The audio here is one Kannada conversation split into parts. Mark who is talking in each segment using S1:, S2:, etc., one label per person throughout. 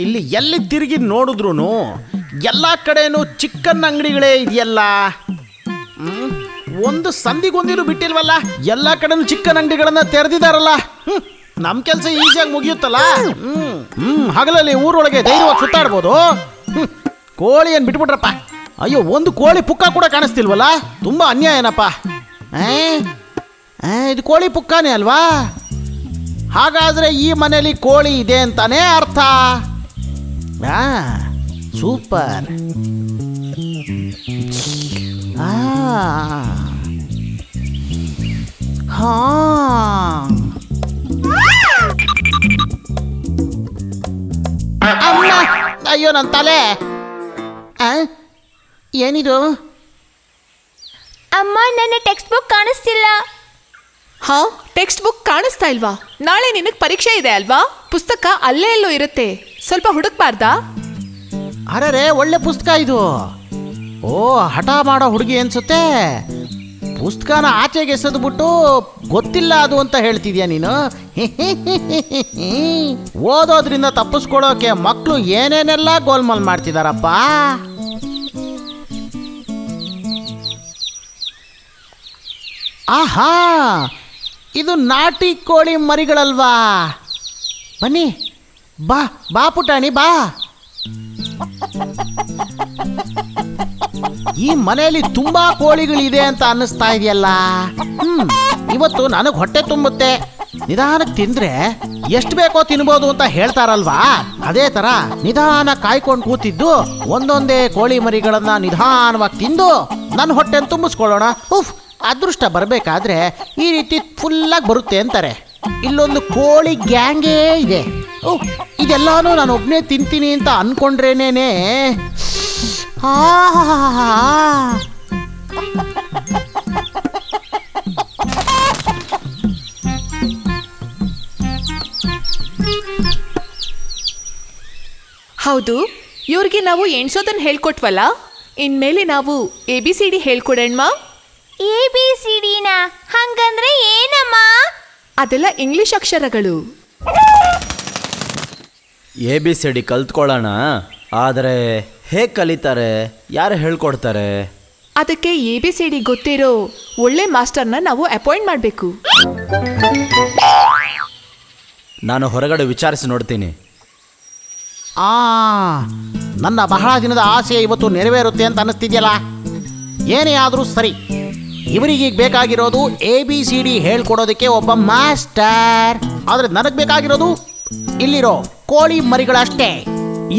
S1: ಇಲ್ಲಿ ಎಲ್ಲಿ ತಿರುಗಿ ನೋಡಿದ್ರು ಎಲ್ಲ ಕಡೆನೂ ಚಿಕನ್ ಅಂಗಡಿಗಳೇ ಇದೆಯಲ್ಲ. ಒಂದು ಸಂದಿಗೊಂದಿರು ಬಿಟ್ಟಿಲ್ವಲ್ಲ, ಎಲ್ಲ ಕಡೆನೂ ಚಿಕನ್ ಅಂಗಡಿಗಳನ್ನ ತೆರೆದಿದ್ದಾರಲ್ಲ. ನಮ್ಮ ಕೆಲಸ ಈಸಿಯಾಗಿ ಮುಗಿಯುತ್ತಲ್ಲ. ಹಗಲಲ್ಲಿ ಊರೊಳಗೆ ಧೈರ್ಯವಾಗಿ ಸುತ್ತಾಡ್ಬೋದು. ಕೋಳಿಯನ್ನು ಬಿಟ್ಬಿಟ್ರಪ್ಪ. ಅಯ್ಯೋ, ಒಂದು ಕೋಳಿ ಪುಕ್ಕ ಕೂಡ ಕಾಣಿಸ್ತಿಲ್ವಲ್ಲ, ತುಂಬ ಅನ್ಯಾಯ ಏನಪ್ಪ. ಇದು ಕೋಳಿ ಪುಕ್ಕನೇ ಅಲ್ವಾ? ಹಾಗಾದ್ರೆ ಈ ಮನೆಯಲ್ಲಿ ಕೋಳಿ ಇದೆ ಅಂತಾನೆ ಅರ್ಥ. ಸೂಪರ್. ಅಯ್ಯೋ ನನ್ನ ತಲೆ. ಏನಿದು?
S2: ಅಮ್ಮ, ನನ್ನ ಟೆಕ್ಸ್ಟ್ ಬುಕ್ ಕಾಣಿಸ್ತಿಲ್ಲ.
S3: ಹಾ, ಟೆಕ್ಸ್ಟ್ ಬುಕ್ ಕಾಣಿಸ್ತಾ ಇಲ್ವಾ? ನಾಳೆ ನಿನಗೆ ಪರೀಕ್ಷೆ ಇದೆ ಅಲ್ವಾ? ಪುಸ್ತಕ ಅಲ್ಲೇ ಎಲ್ಲೋ ಇರುತ್ತೆ, ಸ್ವಲ್ಪ ಹುಡುಕ್ಬಾರ್ದಾ?
S1: ಅರೆ, ಒಳ್ಳೆ ಪುಸ್ತಕ ಇದು. ಓ, ಹಠ ಮಾಡೋ ಹುಡುಗಿ ಅನ್ಸುತ್ತೆ. ಪುಸ್ತಕನ ಆಚೆಗೆ ಎಸೆದ್ಬಿಟ್ಟು ಗೊತ್ತಿಲ್ಲ ಅದು ಅಂತ ಹೇಳ್ತಿದ್ಯಾ ನೀನು? ಓದೋದ್ರಿಂದ ತಪ್ಪಿಸ್ಕೊಳೋಕೆ ಮಕ್ಕಳು ಏನೇನೆಲ್ಲ ಗೋಲ್ಮಾಲ್ ಮಾಡ್ತಿದಾರಪ್ಪ. ಆಹಾ, ಇದು ನಾಟಿ ಕೋಳಿ ಮರಿಗಳಲ್ವಾ? ಬನ್ನಿ, ಬಾ ಬಾ ಪುಟಾಣಿ ಬಾ. ಈ ಮನೆಯಲ್ಲಿ ತುಂಬಾ ಕೋಳಿಗಳಿದೆ ಅಂತ ಅನ್ನಿಸ್ತಾ ಇದೆಯಲ್ಲ. ಇವತ್ತು ನನಗೆ ಹೊಟ್ಟೆ ತುಂಬುತ್ತೆ. ನಿಧಾನಕ್ಕೆ ತಿಂದ್ರೆ ಎಷ್ಟು ಬೇಕೋ ತಿನ್ಬೋದು ಅಂತ ಹೇಳ್ತಾರಲ್ವಾ, ಅದೇ ತರ ನಿಧಾನ ಕಾಯ್ಕೊಂಡು ಕೂತಿದ್ದು ಒಂದೊಂದೇ ಕೋಳಿ ಮರಿಗಳನ್ನ ನಿಧಾನವಾಗಿ ತಿಂದು ನನ್ನ ಹೊಟ್ಟೆನ ತುಂಬಿಸ್ಕೊಳ್ಳೋಣ. ಅದೃಷ್ಟ ಬರಬೇಕಾದ್ರೆ ಈ ರೀತಿ ಫುಲ್ಲಾಗಿ ಬರುತ್ತೆ ಅಂತಾರೆ. ಇಲ್ಲೊಂದು ಕೋಳಿ ಗ್ಯಾಂಗೇ ಇದೆ. ಇದೆಲ್ಲಾನು ನಾನು ಒಬ್ಬನೇ ತಿಂತೀನಿ ಅಂತ ಅನ್ಕೊಂಡ್ರೇನೇನೆ.
S3: ಹೌದು, ಇವ್ರಿಗೆ ನಾವು ಎಣ್ಸೋದನ್ನ ಹೇಳ್ಕೊಟ್ವಲ್ಲ, ಇನ್ಮೇಲೆ ನಾವು ABCD ಹೇಳ್ಕೊಡಣ್ಮ.
S2: ABCDನ ಹಂಗಂದ್ರೆ ಏನಮ್ಮ?
S3: ಅದೆಲ್ಲ ಇಂಗ್ಲಿಷ್ ಅಕ್ಷರಗಳು.
S4: ABCD ಕಲ್ತ್ಕೊಳ್ಳೋಣ, ಆದರೆ ಹೇಗೆ ಕಲಿತಾರೆ? ಯಾರು ಹೇಳ್ಕೊಡ್ತಾರೆ?
S3: ಅದಕ್ಕೆ ABCD ಗೊತ್ತಿರೋ ಒಳ್ಳೆ ಮಾಸ್ಟರ್ನ ನಾವು ಅಪಾಯಿಂಟ್ ಮಾಡಬೇಕು.
S4: ನಾನು ಹೊರಗಡೆ ವಿಚಾರಿಸಿ ನೋಡ್ತೀನಿ.
S1: ನನ್ನ ಬಹಳ ದಿನದ ಆಸೆ ಇವತ್ತು ನೆರವೇರುತ್ತೆ ಅಂತ ಅನ್ನಿಸ್ತಿದ್ಯಲ್ಲ. ಏನೇ ಆದರೂ ಸರಿ, ಇವರಿಗೆ ಬೇಕಾಗಿರೋದು ABCD ಹೇಳ್ಕೊಡೋದಕ್ಕೆ ಒಬ್ಬ ಮಾಸ್ಟರ್. ಆದರೆ ನನಗೆ ಬೇಕಾಗಿರೋದು ಇಲ್ಲಿರೋ ಕೋಳಿ ಮರಿಗಳಷ್ಟೇ.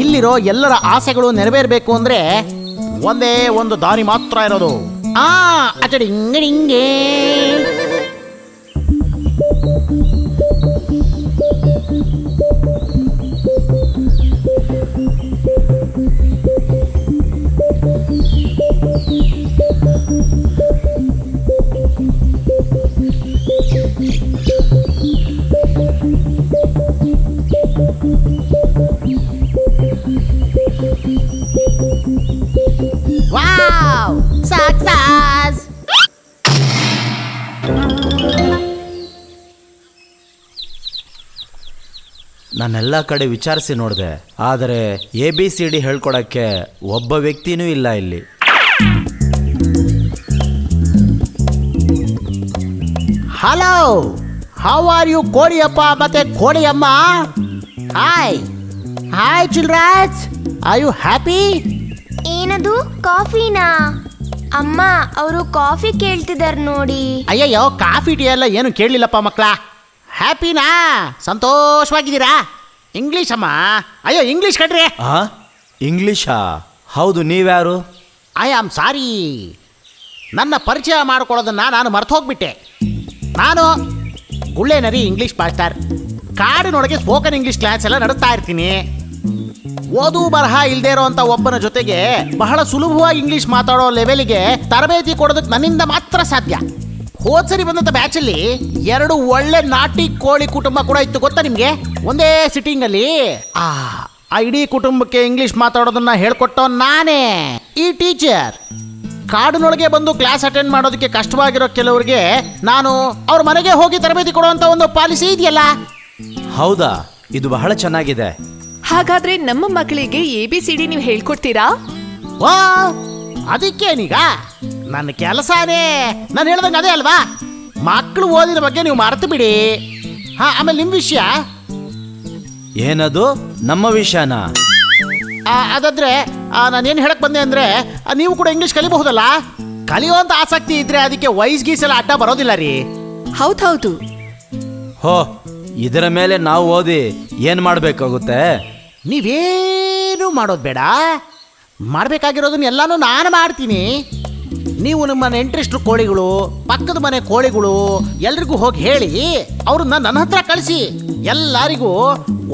S1: ಇಲ್ಲಿರೋ ಎಲ್ಲರ ಆಸೆಗಳು ನೆರವೇರಬೇಕು ಅಂದರೆ ಒಂದೇ ಒಂದು ದಾರಿ ಮಾತ್ರ ಇರೋದು. ಅಚಡಿಂಗಡಿಂಗೆ. Wow, success!
S4: ನಾನೆಲ್ಲ ಕಡೆ ವಿಚಾರಿಸಿ ನೋಡಿದೆ, ಆದರೆ ABCD ಹೇಳ್ಕೊಡೋಕ್ಕೆ ಒಬ್ಬ ವ್ಯಕ್ತಿನೂ ಇಲ್ಲ ಇಲ್ಲಿ.
S1: ಹಲೋ, ಹೌ ಆರ್ ಯು ಕೋಳಿಯಪ್ಪ ಮತ್ತೆ ಕೋಳಿಯಮ್ಮ? Hi hi childrens, are you happy?
S2: ಏನದು, ಕಾಫಿನಾ? ಅಮ್ಮ, ಅವರು ಕಾಫಿ ಕೇಳ್ತಿದಾರೆ ನೋಡಿ.
S1: ಅಯ್ಯಯ್ಯೋ, ಕಾಫಿ ಟೀ ಎಲ್ಲ ಏನು ಕೇಳಲಿಲ್ಲಪ್ಪ ಮಕ್ಕಳ. ಹ್ಯಾಪಿನಾ? ಸಂತೋಷವಾಗಿದ್ದೀರಾ? ಇಂಗ್ಲೀಷ್ ಅಮ್ಮ. ಅಯ್ಯೋ, ಇಂಗ್ಲೀಷ್ ಕಣ್ರಿ.
S4: ಇಂಗ್ಲೀಷಾ? ಹೌದು, ನೀವ್ಯಾರು?
S1: ಐ ಆಮ್ ಸಾರಿ, ನನ್ನ ಪರಿಚಯ ಮಾಡ್ಕೊಳ್ಳೋದನ್ನು ನಾನು ಮರ್ತು ಹೋಗ್ಬಿಟ್ಟೆ. ನಾನು ಗುಳ್ಳೆನರಿ ಇಂಗ್ಲೀಷ್ ಮಾಸ್ಟರ್. ಕಾಡಿನೊಳಗೆ ಸ್ಪೋಕನ್ ಇಂಗ್ಲೀಷ್ ಕ್ಲಾಸ್ ಎಲ್ಲ ನಡೆಸ್ತಾ ಇರ್ತೀನಿ. ಓದು ಬರಹ ಇಲ್ಲದೆ ಇರೋಂಥ ಒಬ್ಬನ ಜೊತೆಗೆ ಬಹಳ ಸುಲಭವಾಗಿ ಇಂಗ್ಲೀಷ್ ಮಾತಾಡೋ ಲೆವೆಲ್ಗೆ ತರಬೇತಿ ಕೊಡೋದಕ್ಕೆ ನನ್ನಿಂದ ಮಾತ್ರ ಸಾಧ್ಯ. ಹೋದ್ಸರಿ ಬಂದಂಥ ಬ್ಯಾಚಲ್ಲಿ 2 ಒಳ್ಳೆ ನಾಟಿ ಕೋಳಿ ಕುಟುಂಬ ಕೂಡ ಇತ್ತು, ಗೊತ್ತಾ ನಿಮಗೆ? ಒಂದೇ ಸಿಟ್ಟಿಂಗಲ್ಲಿ ಆ ಇಡೀ ಕುಟುಂಬಕ್ಕೆ ಇಂಗ್ಲೀಷ್ ಮಾತಾಡೋದನ್ನ ಹೇಳ್ಕೊಟ್ಟೋ ನಾನೇ. ಈ ಟೀಚರ್ ಕಾಡಿನೊಳಗೆ ಬಂದು ಕ್ಲಾಸ್ ಅಟೆಂಡ್ ಮಾಡೋದಕ್ಕೆ ಕಷ್ಟವಾಗಿರೋ ಕೆಲವರಿಗೆ ನಾನು ಅವ್ರ ಮನೆಗೆ ಹೋಗಿ ತರಬೇತಿ ಕೊಡುವಂಥ ಒಂದು ಪಾಲಿಸಿ ಇದೆಯಲ್ಲ.
S4: ಹೌದಾ? ಇದು ಬಹಳ ಚೆನ್ನಾಗಿದೆ.
S3: ಹಾಗಾದ್ರೆ ನಮ್ಮ ಮಕ್ಕಳಿಗೆ ABCD ನೀವು ಹೇಳ್ಕೊಡ್ತೀರಾ?
S1: ಓ ಅದಕ್ಕೇನೀಗ ನನ್ನ ಕೆಲಸನೇ ನಾನು ಹೇಳ್ದಂಗೆ ಅದೇ ಅಲ್ವಾ. ಮಕ್ಕಳು ಓದಿನ ಬಗ್ಗೆ ನೀವು ಮರೆತು ಬಿಡಿ. ಹಾ, ಆಮೇಲೆ ನಿಮ್ಮ ವಿಷಯ
S4: ಏನದು ನಮ್ಮ ವಿಷಯನ?
S1: ಅದಾದ್ರೆ ನಾನೇನು ಹೇಳಕ್ ಬಂದೆ ಅಂದ್ರೆ ನೀವು ಕೂಡ ಇಂಗ್ಲಿಷ್ ಕಲಿಬಹುದಲ್ಲ. ಕಲಿಯುವಂತ ಆಸಕ್ತಿ ಇದ್ರೆ ಅದಕ್ಕೆ ವಯಸ್ ಗೀಸೆಲ್ಲ ಅಡ್ಡ ಬರೋದಿಲ್ಲ ರೀ.
S3: ಹೌದೌದು.
S4: ಹೋ, ಇದರ ಮೇಲೆ ನಾವು ಓದಿ ಏನ್ ಮಾಡ್ಬೇಕಾಗುತ್ತೆ?
S1: ನೀವೇನು ಮಾಡೋದು ಬೇಡ, ಮಾಡಬೇಕಾಗಿರೋದನ್ನ ಎಲ್ಲಾನು ನಾನು ಮಾಡ್ತೀನಿ. ನೀವು ನಿಮ್ಮ ನೆಂಟರಿಷ್ಟ್ರು ಕೋಳಿಗಳು, ಪಕ್ಕದ ಮನೆ ಕೋಳಿಗಳು ಎಲ್ರಿಗೂ ಹೋಗಿ ಹೇಳಿ ಅವ್ರನ್ನ ನನ್ನ ಹತ್ರ ಕಳಿಸಿ. ಎಲ್ಲರಿಗೂ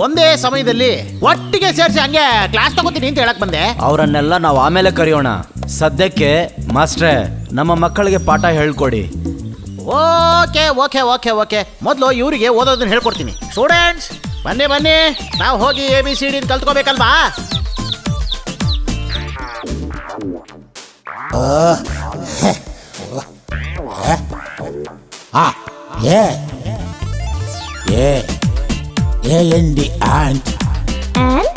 S1: ಒಂದೇ ಸಮಯದಲ್ಲಿ ಒಟ್ಟಿಗೆ ಸೇರಿಸಿ ಹಂಗೆ ಕ್ಲಾಸ್ ತಗೋತೀನಿ ಅಂತ ಹೇಳಕ್ ಬಂದೆ.
S4: ಅವರನ್ನೆಲ್ಲ ನಾವು ಆಮೇಲೆ ಕರೆಯೋಣ. ಸದ್ಯಕ್ಕೆ ಮಾಸ್ಟ್ರೇ, ನಮ್ಮ ಮಕ್ಕಳಿಗೆ ಪಾಠ ಹೇಳ್ಕೊಡಿ.
S1: ಓಕೆ ಓಕೆ ಓಕೆ ಓಕೆ ಮೊದಲು ಇವರಿಗೆ ಓದೋದನ್ನ ಹೇಳ್ಕೊಡ್ತೀನಿ. ಸ್ಟೂಡೆಂಟ್ಸ್ ಬನ್ನಿ ಬನ್ನಿ, ನಾವು ಹೋಗಿ ABCD ಕಲ್ತ್ಕೋಬೇಕಲ್ವಾ?
S5: A-N-D ant.
S2: And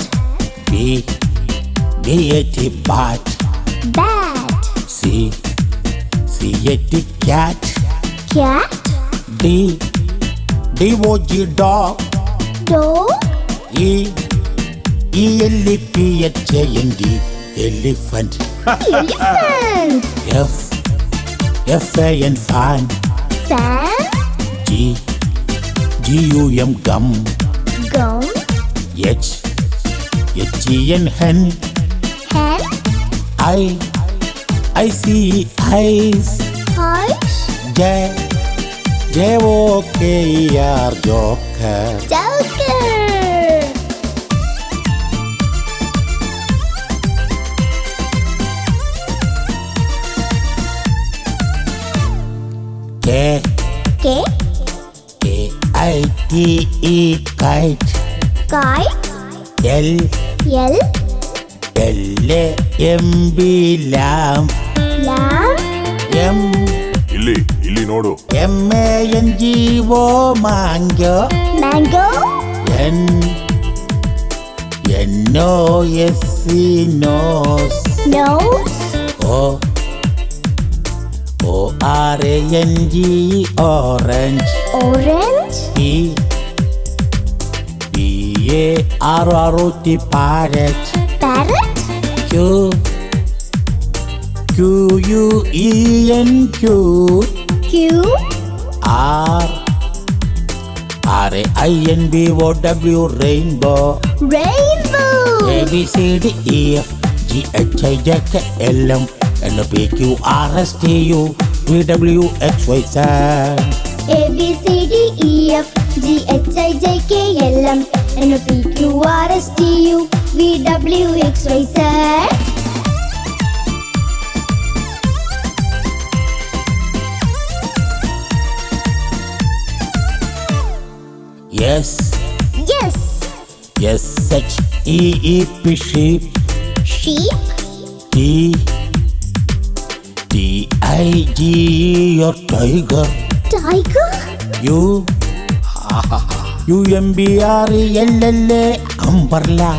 S5: B-A-T bat.
S2: bat.
S5: C-A-T cat.
S2: Cat.
S5: D-O-G dog.
S2: Dog.
S5: E-L-E-P-H-A-N-D elephant.
S2: Elephant.
S5: F-A-N fan.
S2: Fan.
S5: G-U-M gum.
S2: Gum.
S5: H-E-N hen.
S2: Hen.
S5: I-C-E eyes.
S2: Eyes.
S5: J-O-K-E-R joker.
S2: Joker.
S5: K.
S2: K.
S5: K-I-T-E kite.
S2: Kite.
S5: L.
S2: L.
S5: L-A-M-B lamb.
S2: Lamb.
S5: M.
S6: ಇಲ್ಲಿ ನೋಡು.
S5: M-A-N-G-O mango.
S2: Mango.
S5: N. N-O-S-E nose.
S2: Nose.
S5: O. O-R-A-N-G-E orange.
S2: Orange.
S5: P. P-A-R-R-O-T parrot.
S2: Parrot.
S5: Q. Q-U-E-N cute.
S2: Q.
S5: R. R-A-I-N-B-O-W rainbow.
S2: Rainbow.
S5: A-B-C-D-E-F-G-H-I-J-K-L-M N-O-P-Q-R-S-T-U V-W-X-Y-Z.
S2: A B C D E F G H I J K L M N O P Q R S T U V W X Y Z.
S5: Yes.
S2: Yes.
S5: S-H-E-E-P sheep.
S2: Sheep.
S5: T. T-I-G-E or tiger.
S2: Tiger.
S5: U. U-M-B-R-E-L-L-A umbrella.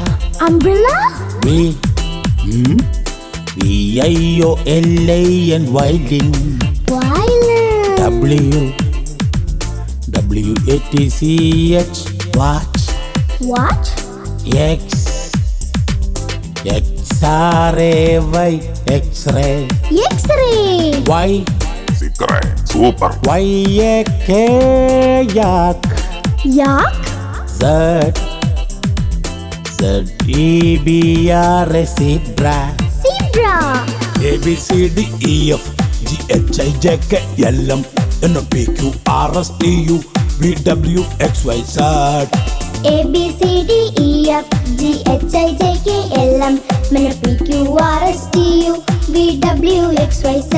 S2: Umbrella.
S5: V. V-I-O-L-A-N violin.
S2: Violin.
S5: W. W-A-T-C-H watch.
S2: Watch.
S5: X. X-R-A-Y X-ray.
S2: X-ray.
S5: Y.
S6: ಸಿಕ್ಕರೆ super.
S5: Y-A-K yak.
S2: Yak.
S5: Z. Z-E-B-R-A zebra.
S2: Zebra.
S5: A-B-C-D-E-F G-H-I-J-K-L-M N-O-P-Q-R-S-T-U V-W-X-Y-Z.
S2: A B C D E F G H I J K L M N O P Q R S T U V W X Y Z.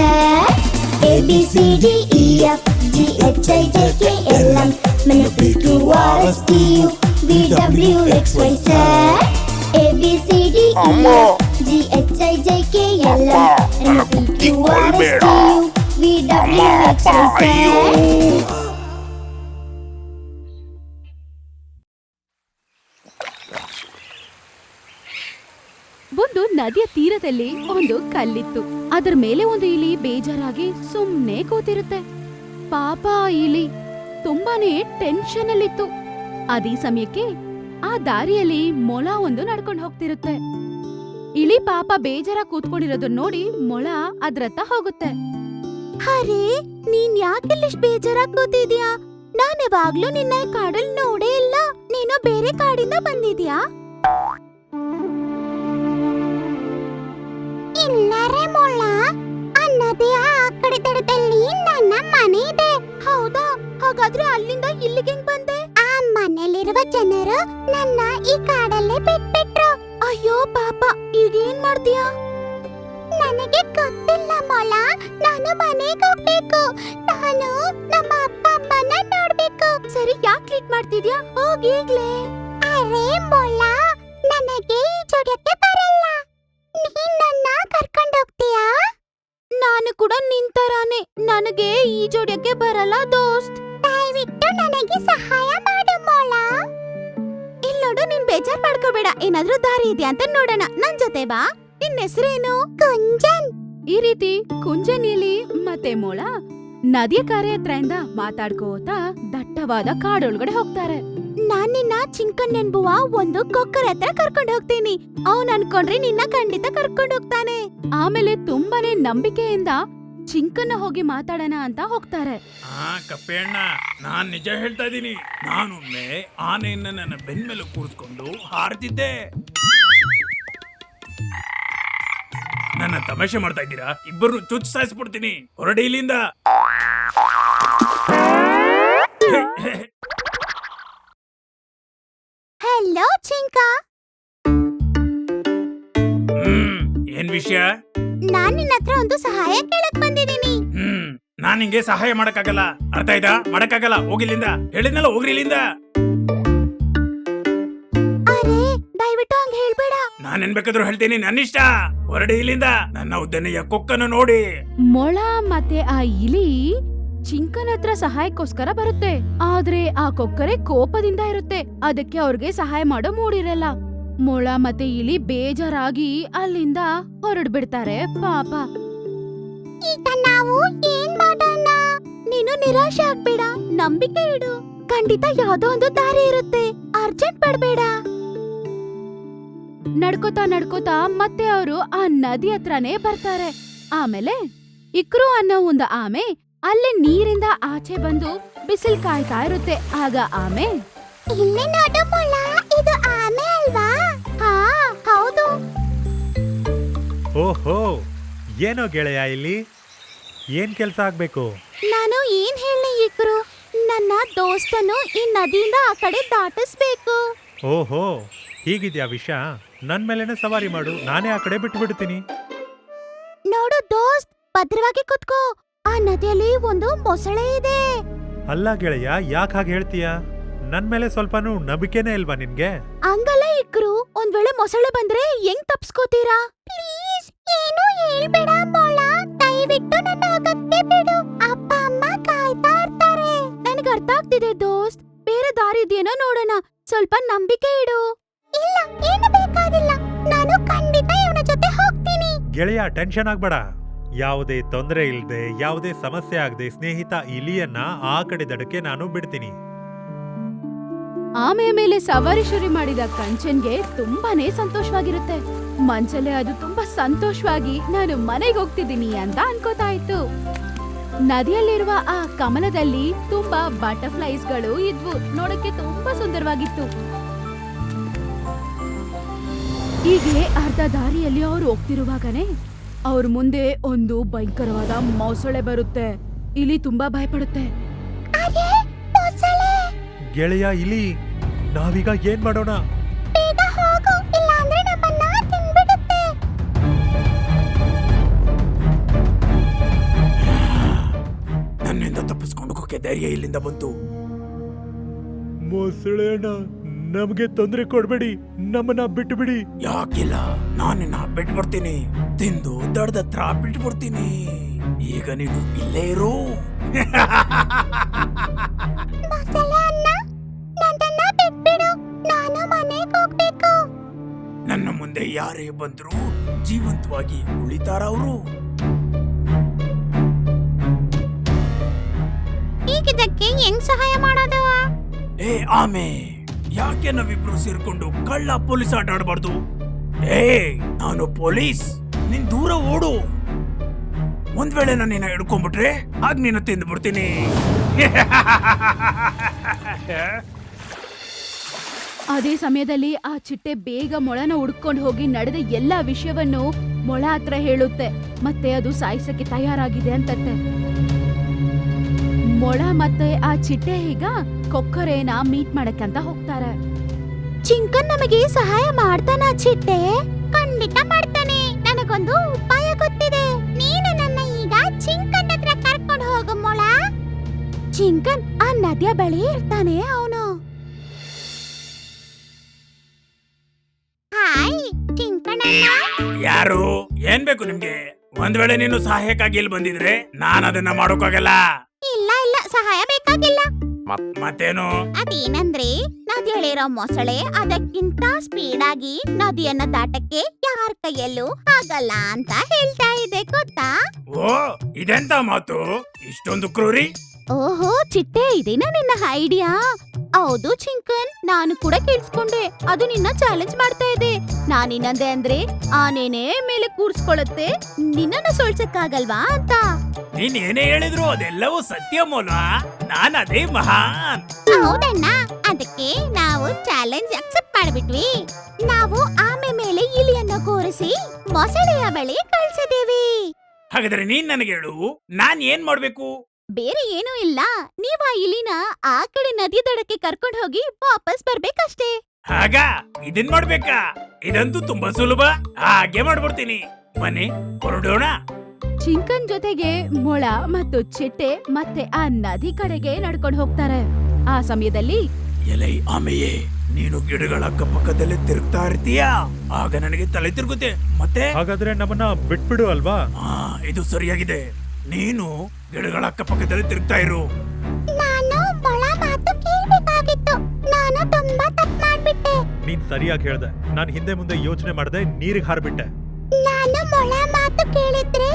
S2: A B C D E F G H I J K L M N O P Q R S T U V W X Y Z. A B C D E F G H I J K L M N O P Q R S T U V W X Y Z.
S7: ಒಂದು ನದಿಯ ತೀರದಲ್ಲಿ ಒಂದು ಕಲ್ಲಿತ್ತು. ಅದರ ಮೇಲೆ ಒಂದು ಇಲಿ ಬೇಜಾರಾಗಿ ಸುಮ್ನೆ ಕೂತಿರುತ್ತೆ. ಪಾಪ ಆ ಇಲಿ ತುಂಬಾನೇ ಟೆನ್ಷನ್ ಅಲ್ಲಿತ್ತು. ಅದೇ ಸಮಯಕ್ಕೆ ಆ ದಾರಿಯಲ್ಲಿ ಮೊಲ ಒಂದು ನಡ್ಕೊಂಡು ಹೋಗ್ತಿರುತ್ತೆ. ಇಲಿ ಪಾಪ ಬೇಜಾರ ಕೂತ್ಕೊಂಡಿರೋದನ್ನ ನೋಡಿ ಮೊಳ ಅದ್ರತ್ತ ಹೋಗುತ್ತೆ. ಅರೆ, ನೀನ್ ಯಾಕಿಲ್ಲಿಷ್ಟು ಬೇಜಾರಾಗಿ ಕೂತಿದ್ಯಾ? ನಾನ್ ಯಾವಾಗ್ಲೂ ನಿನ್ನ ಕಾಡಲ್ಲಿ ನೋಡೇ ಇಲ್ಲ. ನೀನು ಬೇರೆ ಕಾಡಿಂದ ಬಂದಿದ್ಯಾ?
S2: ಇಲ್ಲರೆ ಮೊಳ, ಅನ್ನದೇ ಆ ಕಡೆ ದಡದಲ್ಲಿ ನನ್ನ ಮನೆ ಇದೆ.
S7: ಹೌದಾ? ಹಾಗಾದ್ರೆ ಅಲ್ಲಿಂದ ಇಲ್ಲಿಗೆ ಹೆಂಗ್ ಬಂದೆ?
S2: ಆ ಮನೆಯಲ್ಲಿರುವ ಜನರು ನನ್ನ ಈ ಕಾಡಲ್ಲೇ ಬಿಟ್ಬಿಟ್ರು.
S7: ಅಯ್ಯೋ ಪಾಪ, ಈಗ ಏನ್ ಮಾಡ್ತೀಯಾ?
S2: ನನಗೆ ಗೊತ್ತಿಲ್ಲ ಮೊಳ, ನಾನು ಮನೆಗೆ ಹೋಗ್ಬೇಕು. ನಾನು ನಮ್ಮ ಅಪ್ಪ ಅಮ್ಮನ ನೋಡ್ಬೇಕು.
S7: ಸರಿ, ಯಾಕೆ ಲೇಟ್ ಮಾಡ್ತಿದ್ಯಾ? ಹೋಗಿ ಈಗ್ಲೇ.
S2: ಅರೆ ಮೊಳ, ನನಗೆ ಈಜೋಡಕ್ಕೆ ಬರಲ್ಲ. ನೀನ್ ನನ್ನ ಕರ್ಕೊಂಡು ಹೋಗ್ತೀಯಾ?
S7: ನಾನು ಕೂಡ ನಿಂತರಾನೆ, ನನಗೆ ಈಜೋಡ್ಯಕ್ಕೆ ಬರಲ್ಲ ದೋಸ್ತ್.
S2: ದಯವಿಟ್ಟು ನನಗೆ ಸಹಾಯ ಮಾಡು ಮೊಳ.
S7: ಇಲ್ ನೋಡು, ನೀನ್ ಬೇಜಾರ್ ಮಾಡ್ಕೋಬೇಡ. ಏನಾದ್ರೂ ದಾರಿ ಇದೆಯಾ ಅಂತ ನೋಡೋಣ. ನನ್ ಜೊತೆ ಬಾ. ನಿನ್ ಹೆಸರೇನು?
S2: ಕುಂಜನ್.
S7: ಈ ರೀತಿ ಕುಂಜನ್ ಇಲಿ ಮತ್ತೆ ಮೊಳ ನದಿಯ ಕರೆ ಹತ್ರದಿಂದ ಮಾತಾಡ್ಕೋತಾ ದಟ್ಟವಾದ ಕಾಡೊಳಗಡೆ ಹೋಗ್ತಾರೆ. ನಾನ್ ನಿನ್ನ ಚಿಂಕನ್ ಎನ್ಬುವ ಒಂದು ಕೊಕ್ಕರ ಹತ್ರ ಕರ್ಕೊಂಡು ಹೋಗ್ತೀನಿ. ಅವ್ನ್ ಅನ್ಕೊಂಡ್ರೆ ನಿನ್ನ ಖಂಡಿತ ಕರ್ಕೊಂಡು ಹೋಗ್ತಾನೆ. ಆಮೇಲೆ ತುಂಬಾನೇ ನಂಬಿಕೆಯಿಂದ ಚಿಂಕನ್ನ ಹೋಗಿ ಮಾತಾಡೋಣ ಅಂತ ಹೋಗ್ತಾರೆ.
S8: ಕಪ್ಪೆಯಣ್ಣ, ನಾನ್ ನಿಜ ಹೇಳ್ತಾ ಇದ್ದೀನಿ. ನಾನೊಮ್ಮೆ ಆನೆಯನ್ನ ನನ್ನ ಬೆನ್ಮೇಲೆ ಕೂರಿಸ್ಕೊಂಡು ಹಾರ್ತಿದ್ದೆ. ನನ್ನ ತಮಾಷೆ ಮಾಡ್ತಾ ಇದ್ದೀರಾ? ಇಬ್ಬರು ಚುಚ್ಚು ಸಾಯಿಸ್ಬಿಡ್ತೀನಿ. ಹೊರಡಿ ಇಲ್ಲಿಂದ.
S2: ಹಲೋ ಚಿಂಕ.
S8: ಏನ್ ವಿಷಯ?
S2: ನಾನ್ ನಿನ್ನ ಹತ್ರ ಒಂದು ಸಹಾಯ ಕೇಳಕ್ ಬಂದಿದ್ದೀನಿ.
S8: ನಾನ್ ನಿಂಗೆ ಸಹಾಯ ಮಾಡಕ್ಕಾಗಲ್ಲ. ಅರ್ಥ ಆಯ್ತಾ? ಮಾಡಕ್ಕಾಗಲ್ಲ. ಹೋಗಿಲ್ಲಿಂದ. ಹೇಳಿದ್ನಲ್ಲ, ಹೋಗ್ರಿ ಇಲ್ಲಿಂದ.
S2: ಅರೆ, ದಯವಿಟ್ಟು ಹಂಗ ಹೇಳ್ಬೇಡ.
S8: ನಾನ್ ಏನ್ ಬೇಕಾದ್ರೂ ಹೇಳ್ತೀನಿ. ನನ್ನ ಇಷ್ಟ. ಹೊರಡಿ ಇಲ್ಲಿಂದ. ನನ್ನ ಉದ್ದನೆಯ ಕೊಕ್ಕನ್ನು ನೋಡಿ.
S7: ಮೊಳ ಮತ್ತೆ ಆ ಇಲಿ ಚಿಂಕನ್ ಹತ್ರ ಸಹಾಯಕ್ಕೋಸ್ಕರ ಬರುತ್ತೆ. ಆದ್ರೆ ಆ ಕೊಕ್ಕರೆ ಕೋಪದಿಂದ ಇರುತ್ತೆ. ಅದಕ್ಕೆ ಅವ್ರಿಗೆ ಸಹಾಯ ಮಾಡೋ ಮೂಡಿರಲ್ಲ. ಮೊಳ ಮತ್ತೆ ಇಲಿ ಬೇಜಾರಾಗಿ ಅಲ್ಲಿಂದ ಹೊರಡ್ಬಿಡ್ತಾರೆ. ಪಾಪ.
S2: ಈಗ ನಾವು ಏನ್ ಮಾಡೋಣ?
S7: ನೀನು ನಿರಾಶೆ ಆಗ್ಬೇಡ, ನಂಬಿಕೆ ಇಡು. ಖಂಡಿತ ಯಾವ್ದೋ ಒಂದು ದಾರಿ ಇರುತ್ತೆ. ಅರ್ಜೆಂಟ್ ಪಡ್ಬೇಡ. ನಡ್ಕೋತಾ ನಡ್ಕೋತಾ ಮತ್ತೆ ಅವರು ಆ ನದಿ ಹತ್ರನೇ ಬರ್ತಾರೆ. ಆಮೇಲೆ ಇಕ್ರು ಅನ್ನೋ ಒಂದು ಆಮೆ ಅಲ್ಲೇ ನೀರಿಂದ ಆಚೆ ಬಂದು ಬಿಸಿಲ್ ಕಾಯ್ತಾ ಇರುತ್ತೆ. ಆಗ ಆಮೆ,
S2: ಇಲ್ಲಿ ನೋಡು ಮೊಳ, ಇದು ಆಮೆ ಅಲ್ವಾ?
S7: ಹಾ ಹೌದು.
S9: ಓಹೋ, ಏನೋ ಗೆಳೆಯ, ಇಲ್ಲಿ ಏನ್ ಕೆಲ್ಸ ಆಗ್ಬೇಕು?
S7: ನಾನು ಏನ್ ಹೇಳಿ ಇಕ್ರು, ನನ್ನ ದೋಸ್ತನು ಈ ನದಿಯಿಂದ ಆ ಕಡೆ ದಾಟಿಸ್ಬೇಕು.
S9: ಓಹೋ, ಹೀಗಿದ್ಯಾ ವಿಷಯ? ನನ್ ಮೇಲೆನೆ ಸವಾರಿ ಮಾಡು, ನಾನೇ ಆ ಕಡೆ ಬಿಟ್ಟು ಬಿಡ್ತೀನಿ.
S2: ನೋಡು ದೋಸ್ತ್, ಭದ್ರವಾಗಿ ಕುತ್ಕೋ. ಆ ನದಿಯಲ್ಲಿ ಒಂದು ಮೊಸಳೆ ಇದೆ.
S9: ಅಲ್ಲ ಗೆಳೆಯ, ಯಾಕೆ ಹಾಗೆ ಹೇಳ್ತೀಯ? ನನ್ ಮೇಲೆ ಸ್ವಲ್ಪನೂ ನಂಬಿಕೆನೇ ಇಲ್ವಾ ನಿನ್ಗೆ?
S7: ಹಂಗಲ್ಲ ಇಕ್ರು, ಒಂದ್ ವೇಳೆ ಮೊಸಳೆ ಬಂದ್ರೆ ಹೆಂಗ್ ತಪ್ಸ್ಕೋತೀರಾ?
S2: ಪ್ಲೀಸ್ ಏನು ಹೇಳ್ಬೇಡ ಮೊಳ, ದಯವಿಟ್ಟು ನನ್ನ ಹೋಗಕ್ಕೆ ಬಿಡು. ಅಪ್ಪ ಅಮ್ಮ ಕಾಯ್ತಾ ಇರ್ತಾರೆ.
S7: ನನಗ್ ಅರ್ಥ ಆಗ್ತಿದೆ ದೋಸ್ತ್, ಬೇರೆ ದಾರಿ ಇದೆಯೇನೋ ನೋಡೋಣ. ಸ್ವಲ್ಪ ನಂಬಿಕೆ ಇಡು.
S2: ಇಲ್ಲ, ಏನು ಬೇಕಾಗಿಲ್ಲ. ನಾನು ಖಂಡಿತ ಇವನ ಜೊತೆ ಹೋಗ್ತೀನಿ.
S9: ಗೆಳೆಯ, ಟೆನ್ಷನ್ ಆಗ್ಬೇಡ. ಯಾವುದೇ ತೊಂದರೆ ಇಲ್ಲದೆ, ಯಾವುದೇ ಸಮಸ್ಯೆ ಆಗದೆ ಸ್ನೇಹಿತ ಇಲಿಯನ್ನ ಆ ಕಡೆ ದಡಕ್ಕೆ ನಾನು ಬಿಡ್ತೀನಿ.
S7: ಆಮೆಯ ಮೇಲೆ ಸವಾರಿ ಶುರು ಮಾಡಿದ ಕಂಚನ್ಗೆ ತುಂಬಾನೇ ಸಂತೋಷವಾಗಿರುತ್ತೆ. ಮನ್ಸಲ್ಲೇ ಅದು ತುಂಬಾ ಸಂತೋಷವಾಗಿ ನಾನು ಮನೆಗೆ ಹೋಗ್ತಿದ್ದೀನಿ ಅಂತ ಅನ್ಕೋತಾ ಇತ್ತು. ನದಿಯಲ್ಲಿರುವ ಆ ಕಮಲದಲ್ಲಿ ತುಂಬಾ ಬಟರ್ಫ್ಲೈಸ್ಗಳು ಇದ್ವು. ನೋಡಕ್ಕೆ ತುಂಬಾ ಸುಂದರವಾಗಿತ್ತು. ಹೀಗೆ ಅರ್ಧ ದಾರಿಯಲ್ಲಿ ಅವ್ರು ಹೋಗ್ತಿರುವಾಗನೇ ಅವ್ರ ಮುಂದೆ ಒಂದು ಭಯಂಕರವಾದ ಮೊಸಳೆ ಬರುತ್ತೆ. ಇಲಿ ತುಂಬಾ ಭಯಪಡುತ್ತೆ.
S2: ಅರೆ, ಮೊಸಳೆ!
S9: ಗೆಳೆಯ ಇಲಿ, ನಾವೀಗ ಏನ್ ಮಾಡೋಣ?
S2: ಬೇಗ ಹೋಗು, ಇಲ್ಲಾಂದ್ರೆ ನಮ್ಮನ್ನ ತಿನ್ಬಿಡುತ್ತೆ.
S8: ನನ್ನಿಂದ ತಪ್ಪಿಸ್ಕೊಂಡು ಹೋಗಕ್ಕೆ ಧೈರ್ಯ ಇಲ್ಲಿಂದ ಬಂತು.
S9: ಮೊಸಳೆಣ್ಣ, ನಮ್ಗೆ ತೊಂದರೆ ಕೊಡ್ಬೇಡಿ, ನಮ್ಮನ್ನ ಬಿಟ್ಟು ಬಿಡಿ.
S8: ಯಾಕಿಲ್ಲ, ನಾನಿನ್ನ ಬಿಟ್ಟು ಬರ್ತೀನಿ. ತಿಂದು ದಡದ ಹತ್ರ ಬಿಟ್ಟು ಬರ್ತೀನಿ. ಈಗ ನೀನು ಇಲ್ಲೇ ಇರು.
S2: ಮೊಸಳೆ ಅಣ್ಣ, ನನ್ನನ್ನ ಬಿಟ್ಬಿಡು. ನಾನು ಮನೆಗೆ ಹೋಗ್ಬೇಕು.
S8: ನನ್ನ ಮುಂದೆ ಮುಂದೆ ಯಾರೇ ಬಂದ್ರು ಜೀವಂತವಾಗಿ ಉಳಿತಾರ ಅವರು.
S2: ಈಗಿದಕ್ಕೆ ಹೆಂಗ್ ಸಹಾಯ ಮಾಡೋದು?
S8: ಏ ಆಮೆ, ಯಾಕೆ ನಾವಿಬ್ರು ಸೇರ್ಕೊಂಡು ಕಳ್ಳ ಪೊಲೀಸ್ ಆಟ ಆಡಬಾರ್ದು? ಏ ನಾನು ಪೊಲೀಸ್, ನೀನ್ ದೂರ ಓಡು. ಒಂದ್ ವೇಳೆ ನಾನು ನಿನ್ನ ಹಿಡ್ಕೊಂಡ್ಬಿಟ್ರೆ ಆಗ ನಿನ್ನ ತಿಂದು ಬಿಡ್ತೀನಿ.
S7: ಅದೇ ಸಮಯದಲ್ಲಿ ಆ ಚಿಟ್ಟೆ ಬೇಗ ಮೊಳನ ಹುಡ್ಕೊಂಡು ಹೋಗಿ ನಡೆದ ಎಲ್ಲಾ ವಿಷಯವನ್ನು ಮೊಳ ಹತ್ರ ಹೇಳುತ್ತೆ. ಮತ್ತೆ ಅದು ಸಾಯಿಸಕ್ಕೆ ತಯಾರಾಗಿದೆ ಅಂತತ್ತೆ. ಮೊಳ ಮತ್ತೆ ಆ ಚಿಟ್ಟೆ ಈಗ ಕೊಕ್ಕರೆನ ಮೀಟ್ ಮಾಡಕ್ಕಂತ ಹೋಗ್ತಾರೆ.
S2: ಚಿಂಕನ್ ನಮಗೆ ಸಹಾಯ ಮಾಡ್ತಾನ ಚಿಟ್ಟೆ? ಖಂಡಿತ ಮಾಡ್ತಾನೆ. ನನಗೊಂದು ಉಪಾಯ ಗೊತ್ತಿದೆ. ನೀನು ನನ್ನ ಈಗ ಚಿಂಕನ್ ಹತ್ರ ಕರ್ಕೊಂಡು ಹೋಗು ಮೊಳ. ಚಿಂಕನ್ ಆ ನದಿಯ ಬಳಿ ಇರ್ತಾನೆ ಅವನು. ಹಾಯ್ ಚಿಂಕನ್ ಅಣ್ಣ.
S8: ಯಾರು? ಏನ್ ಬೇಕು ನಿಮ್ಗೆ? ಒಂದ್ ವೇಳೆ ನೀನು ಸಹಾಯಕ್ಕಾಗಿ ಇಲ್ಲಿ ಬಂದಿದ್ರೆ ನಾನು ಅದನ್ನ ಮಾಡೋಕ್ಕಾಗಲ್ಲ.
S2: ಇಲ್ಲ ಇಲ್ಲ, ಸಹಾಯ ಬೇಕಾಗಿಲ್ಲ.
S8: ಮತ್ತೇನು?
S2: ಅದೇನಂದ್ರೆ ನದಿಯಲ್ಲಿರೋ ಮೊಸಳೆ ಅದಕ್ಕಿಂತ ಸ್ಪೀಡ್ ಆಗಿ ನದಿಯನ್ನ ದಾಟಕ್ಕೆ ಯಾರ ಕೈಯಲ್ಲೂ ಆಗಲ್ಲ ಅಂತ ಹೇಳ್ತಾ ಇದೆ, ಗೊತ್ತಾ?
S8: ಓ, ಇದೆಂತ ಮಾತು? ಇಷ್ಟೊಂದು ಕ್ರೂರಿ?
S2: ಓಹೋ ಚಿಟ್ಟೆ, ಇದೇನಾ ನಿನ್ನ ಐಡಿಯಾ? ಹೌದು ಚಿಂಕನ್, ನಾನು ಕೂಡ ಕೇಳಿಸ್ಕೊಂಡೆ. ಅದು ನಿನ್ನ ಚಾಲೆಂಜ್ ಮಾಡ್ತಾ ಇದೆ. ನಾನಿನ್ನಂದೆ ಅಂದ್ರೆ ಆನೇನೆ ಮೇಲೆ ಕೂರ್ಸ್ಕೊಳತ್ತೆ, ನಿನ್ನನ್ನ ಸೋಲ್ಸಕ್ಕಾಗಲ್ವಾ ಅಂತ.
S8: ನೀನ್ ಏನೇ ಹೇಳಿದ್ರು ಅದೆಲ್ಲವೂ ಸತ್ಯ ಮೂಲ. ನಾನ್ ಅದೇ ಮಹಾನ್.
S2: ಹೌದಣ್ಣ, ಅದಕ್ಕೆ ನಾವು ಚಾಲೆಂಜ್ ಅಕ್ಸೆಪ್ಟ್ ಮಾಡ್ಬಿಟ್ವಿ. ನಾವು ಆಮೆ ಮೇಲೆ ಇಲಿಯನ್ನ ಕೂರಿಸಿ ಮೊಸಳೆಯ ಬಳಿ ಕಳ್ಸಿದೀವಿ.
S8: ಹಾಗಾದ್ರೆ ನೀನ್ ನನಗೆ ಹೇಳು, ನಾನ್ ಏನ್ ಮಾಡ್ಬೇಕು?
S2: ಬೇರೆ ಏನೂ ಇಲ್ಲ, ನೀವ್ ಆ ಇಲಿನ ಆ ಕಡೆ ನದಿ ದಡಕ್ಕೆ ಕರ್ಕೊಂಡು ಹೋಗಿ ವಾಪಸ್ ಬರ್ಬೇಕಷ್ಟೇ.
S8: ಹಾಗ ಇದನ್ ಮಾಡ್ಬೇಕಾ? ಇದಂತೂ ತುಂಬಾ ಸುಲಭ. ಹಾಗೆ ಮಾಡ್ಬಿಡ್ತೀನಿ. ಬನ್ನಿ ಹೊರಡೋಣ.
S7: ಚಿಂಕನ್ ಜೊತೆಗೆ ಮೊಳ ಮತ್ತು ಚಿಟ್ಟೆ ಮತ್ತೆ ಆ ನದಿ ಕಡೆಗೆ ನಡ್ಕೊಂಡು ಹೋಗ್ತಾರೆ. ಆ ಸಮಯದಲ್ಲಿ
S8: ಎಲೈ ಆಮೆಯೇ, ನೀನು ಗಿಡಗಳ ಅಕ್ಕಪಕ್ಕದಲ್ಲಿ ತಿರುಗ್ತಾ ಇರ್ತೀಯಾ? ಆಗ ನನಗೆ ತಲೆ ತಿರುಗುತ್ತೆ. ಮತ್ತೆ
S9: ಹಾಗಾದ್ರೆ ನಮ್ಮನ್ನ ಬಿಟ್ಬಿಡು ಅಲ್ವಾ?
S8: ಇದು ಸರಿಯಾಗಿದೆ. ನೀನು ಗಿಡಗಳ ಅಕ್ಕಪಕ್ಕದಲ್ಲಿ ತಿರುಗ್ತಾ ಇರು.
S2: ನಾನು ಮೊಳ ಮಾತು ಕೇಳಬೇಕಾಗಿತ್ತು. ನಾನು ತುಂಬಾ ತಪ್ಪು ಮಾಡ್ಬಿಟ್ಟೆ.
S9: ನೀನ್ ಸರಿಯಾಗಿ ಹೇಳ್ದೆ. ನಾನ್ ಹಿಂದೆ ಮುಂದೆ ಯೋಚನೆ ಮಾಡದೆ ನೀರಿಗೆ ಹಾರ್ಬಿಟ್ಟೆ.
S2: ನಾನು ಮೊಳ ಮಾತು ಕೇಳಿದ್ರೆ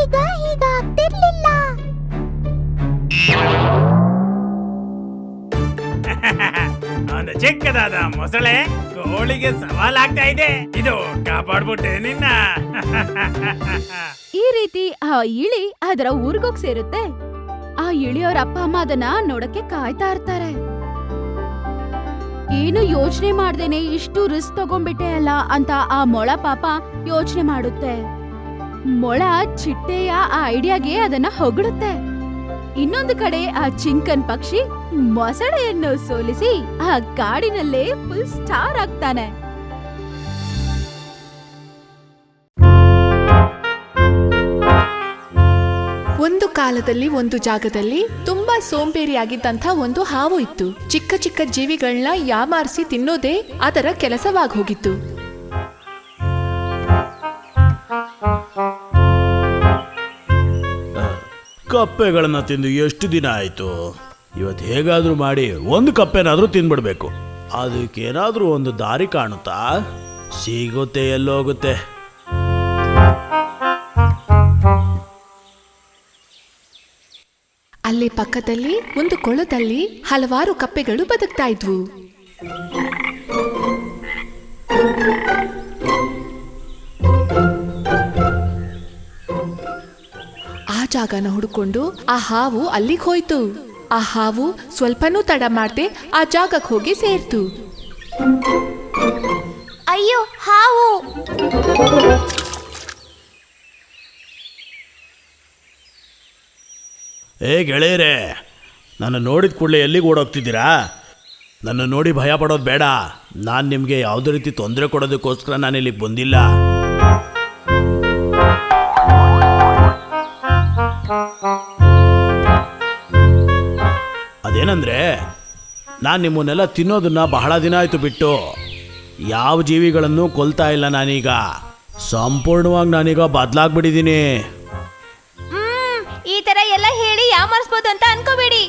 S2: ಈಗ ಹೀಗಾಗ್ತಿರ್ಲಿಲ್ಲ.
S8: ಒಂದು ಚಿಕ್ಕದಾದ ಮೊಸಳೆ ಕೋಳಿಗೆ ಸವಾಲಾಗ್ತಾ ಇದೆ. ಇದು ಕಾಪಾಡ್ಬಿಟ್ಟೆ ನಿನ್ನ.
S7: ಈ ರೀತಿ ಆ ಇಳಿ ಅದರ ಊರ್ಗೋಗ್ ಸೇರುತ್ತೆ. ಆ ಇಳಿಯೋರ ಅಪ್ಪ ಅಮ್ಮ ಅದನ್ನ ನೋಡಕ್ಕೆ ಕಾಯ್ತಾ ಇರ್ತಾರೆ. ಏನು ಯೋಚನೆ ಮಾಡ್ದೇನೆ ಇಷ್ಟು ರಿಸ್ಕ್ ತಗೊಂಡ್ಬಿಟ್ಟೆ ಅಲ್ಲ ಅಂತ ಆ ಮೊಳ ಪಾಪ ಯೋಚನೆ ಮಾಡುತ್ತೆ. ಮೊಳ ಚಿಟ್ಟೆಯ ಆ ಐಡಿಯಾಗೆ ಅದನ್ನ ಹೊಗಳುತ್ತೆ. ಇನ್ನೊಂದು ಕಡೆ ಆ ಚಿಂಕನ್ ಪಕ್ಷಿ ಮೊಸಳೆಯನ್ನು ಸೋಲಿಸಿ ಆ ಕಾಡಿನಲ್ಲೇ ಫುಲ್ ಸ್ಟಾರ್ ಆಗ್ತಾನೆ.
S3: ಒಂದು ಕಾಲದಲ್ಲಿ ಒಂದು ಜಾಗದಲ್ಲಿ ತುಂಬಾ ಸೋಂಬೇರಿಯಾಗಿದ್ದಂಥ ಒಂದು ಹಾವು ಇತ್ತು. ಚಿಕ್ಕ ಚಿಕ್ಕ ಜೀವಿಗಳನ್ನ ಯಾಮಾರಿಸಿ ತಿನ್ನೋದೇ ಅದರ ಕೆಲಸವಾಗಿ ಹೋಗಿತ್ತು.
S10: ಕಪ್ಪೆಗಳನ್ನ ತಿಂದು ಎಷ್ಟು ದಿನ ಆಯ್ತು? ಇವತ್ತು ಹೇಗಾದ್ರೂ ಮಾಡಿ ಒಂದು ಕಪ್ಪೆನಾದ್ರೂ ತಿನ್ಬಿಡ್ಬೇಕು. ಅದಕ್ಕೇನಾದ್ರೂ ಒಂದು ದಾರಿ ಕಾಣುತ್ತಾ? ಸಿಗುತ್ತೆ, ಎಲ್ಲೋಗುತ್ತೆ.
S3: ಅಲ್ಲಿ ಪಕ್ಕದಲ್ಲಿ ಒಂದು ಕೊಳದಲ್ಲಿ ಹಲವಾರು ಕಪ್ಪೆಗಳು ಬದುಕ್ತಾ ಇದ್ವು. ಆ ಜಾಗನ ಹುಡುಕೊಂಡು ಆ ಹಾವು ಅಲ್ಲಿಗೆ ಹೋಯ್ತು. ಆ ಹಾವು ಸ್ವಲ್ಪನೂ ತಡ ಮಾಡ್ದೆ ಆ ಜಾಗಕ್ಕೆ ಹೋಗಿ ಸೇರ್ತು.
S2: ಅಯ್ಯೋ ಹಾವು!
S10: ಗೆಳೆಯರೇ, ನನ್ನ ನೋಡಿದ ಕೂಡಲೇ ಎಲ್ಲಿಗೆ ಓಡೋಗ್ತಿದ್ದೀರಾ? ನನ್ನ ನೋಡಿ ಭಯ ಪಡೋದು ಬೇಡ. ನಾನು ನಿಮಗೆ ಯಾವುದೇ ರೀತಿ ತೊಂದರೆ ಕೊಡೋದಕ್ಕೋಸ್ಕರ ನಾನು ಇಲ್ಲಿಗೆ ಬಂದಿಲ್ಲ. ಅದೇನಂದ್ರೆ, ನಾನು ನಿಮ್ಮನ್ನೆಲ್ಲ ತಿನ್ನೋದನ್ನ ಬಹಳ ದಿನ ಆಯಿತು ಬಿಟ್ಟು. ಯಾವ ಜೀವಿಗಳನ್ನು ಕೊಲ್ತಾ ಇಲ್ಲ ನಾನೀಗ. ಸಂಪೂರ್ಣವಾಗಿ ನಾನೀಗ ಬದಲಾಗ್ಬಿಟ್ಟಿದ್ದೀನಿ.
S2: ಈ ತರ ಎಲ್ಲ ಹೇಳಿ ಯಾಮಾರಿಸ್ಬೋದು ಅಂತ ಅನ್ಕೋಬೇಡಿ.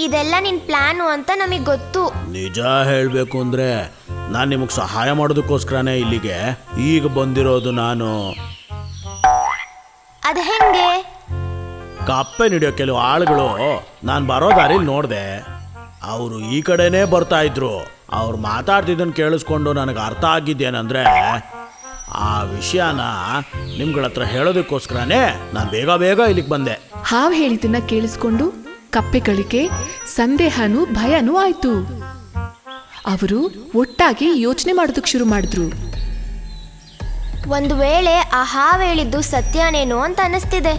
S2: ಇದೆಲ್ಲ ನಿನ್ ಪ್ಲಾನು ಅಂತ ನಮಗೆ ಗೊತ್ತು.
S10: ನಿಜ ಹೇಳಬೇಕು ಅಂದರೆ ನಾನು ನಿಮಗೆ ಸಹಾಯ ಮಾಡೋದಕ್ಕೋಸ್ಕರನೇ ಇಲ್ಲಿಗೆ ಈಗ ಬಂದಿರೋದು. ನಾನು
S2: ಅದು ಹೆಂಗೆ?
S10: ಕಪ್ಪೆ ಹಿಡಿಯೋ ಕೆಲವು ಆಳುಗಳು ನಾನು ಬರೋ ದಾರಿಲಿ ನೋಡಿದೆ. ಅವರು ಈ ಕಡೆನೇ ಬರ್ತಾ ಇದ್ರು. ಅವ್ರು ಮಾತಾಡ್ತಿದ್ದನ್ನು ಕೇಳಿಸ್ಕೊಂಡು ನನಗೆ ಅರ್ಥ ಆಗಿದ್ದೇನೆಂದ್ರೆ ಆ ವಿಷಯನ ನಿಮ್ಗಳ ಹತ್ರ ಹೇಳೋದಕ್ಕೋಸ್ಕರನೇ ನಾನು ಬೇಗ ಇಲ್ಲಿಗೆ ಬಂದೆ.
S3: ಹಾವು ಹೇಳಿದ್ದನ್ನ ಕೇಳಿಸ್ಕೊಂಡು ಕಪ್ಪೆಗಳಿಗೆ ಸಂದೇಹನೂ ಭಯನೂ ಆಯ್ತು. ಅವರು ಒಟ್ಟಾಗಿ ಯೋಚನೆ ಮಾಡೋದಕ್ಕೆ ಶುರು ಮಾಡಿದ್ರು.
S2: ಒಂದು ವೇಳೆ ಆ ಹಾವು ಹೇಳಿದ್ದು ಸತ್ಯನೇನೋ ಅಂತ ಅನಿಸ್ತಿದೆ.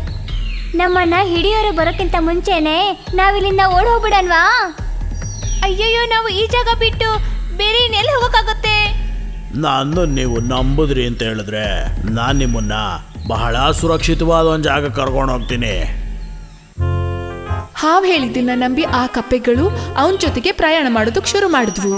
S2: ನಮ್ಮನ್ನ ಹಿಡಿಯೋರು ಬರೋಕ್ಕಿಂತ ಮುಂಚೆನೆ ನಾವಿಲ್ಲಿಂದ ಓಡ್ ಹೋಗ್ಬಿಡನ್ವಾ? ಅಯ್ಯಯ್ಯೋ, ನಾವು ಈ ಜಾಗ ಬಿಟ್ಟು ಬೇರೆ ಇನ್ನೆಲ್ಲಿ ಹೋಗೋಕ್ಕಾಗುತ್ತೆ?
S10: ನಾನು ನೀವು ನಂಬುದ್ರಿ ಅಂತ ಹೇಳಿದ್ರೆ ನಾನು ನಿಮ್ಮನ್ನ ಬಹಳ ಸುರಕ್ಷಿತವಾದ ಒಂದು ಜಾಗ ಕರ್ಕೊಂಡು ಹೋಗ್ತೀನಿ.
S3: ಹಾವು ಹೇಳಿದ್ದನ್ನ ನಂಬಿ ಆ ಕಪ್ಪೆಗಳು ಅವನ ಜೊತೆಗೆ ಪ್ರಯಾಣ ಮಾಡೋದಕ್ಕೆ ಶುರು ಮಾಡಿದ್ವು.